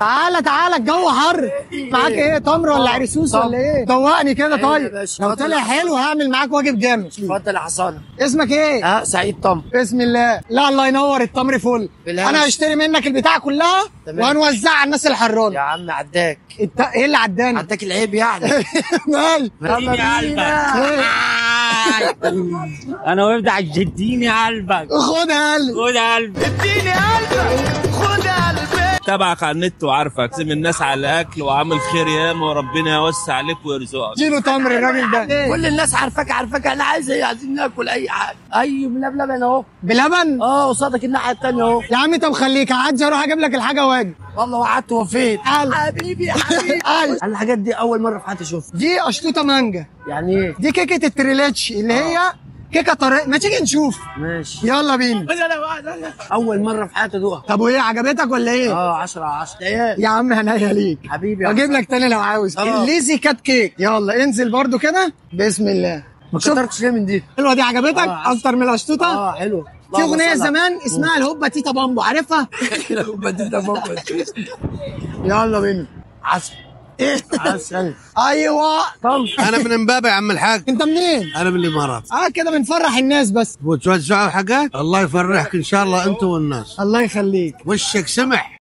تعالى تعالى الجو حر. معاك ايه، تمر ولا عرسوس ولا ايه؟ دوقني كده. طيب لو طلع حلو هعمل معاك واجب جامد. اتفضل يا حصانه. اسمك ايه؟ سعيد تمر. بسم الله. لا الله ينور، التمر فل. انا هشتري منك البتاع كلها وهنوزعها على الناس الحرانه. يا عم عداك. ايه اللي عداني؟ عداك العيب يعني. مال انا وابدع اديني قلبك. خد قلبي. خد قلبي. اديني قلبك. خد قلبي. تابعك على النت وعارفك سيب الناس على الاكل وعامل خير ياما وربنا يوسع عليك ويرزقك. اديله تمر الراجل ده. كل الناس عارفاك انا عايز ايه؟ عايزين ناكل اي حاجه. اي بلبن اهو. بلبن؟ قصادك الناحيه الثانيه اهو. يا عم طب خليك هعدي اروح اجيب لك الحاجه واجي. والله وقعدت وفيت. حبيبي الحاجات دي اول مره في حياتي اشوفها. دي قشطوطه مانجا. يعني ايه؟ دي كيكه التريلاتش اللي هي كيكه طريق. ما تيجي نشوف. ماشي يلا بينا. اول مره في حياتي ادوقها. طب وايه عجبتك ولا ايه؟ 10 على 10. يا عم هنيا ليك حبيبي. اجيب لك تاني لو عاوز. الليزي كات كيك. يلا انزل برضو كده. بسم الله. ما كترتش ليه من دي؟ حلوه دي عجبتك اكتر من القشطوطه؟ حلو. في اغنيه زمان اسمها الهوبا تيتا بامبو، عارفها؟ الهوبا تيتا بامبو. يلا بينا. عسل. ايه عسل. ايوه. انا من امبابه يا عم الحاج. انت منين؟ انا من الامارات. كده بنفرح الناس بس. وتوزعوا حاجات. الله يفرحك ان شاء الله انت والناس. الله يخليك. وشك سمح.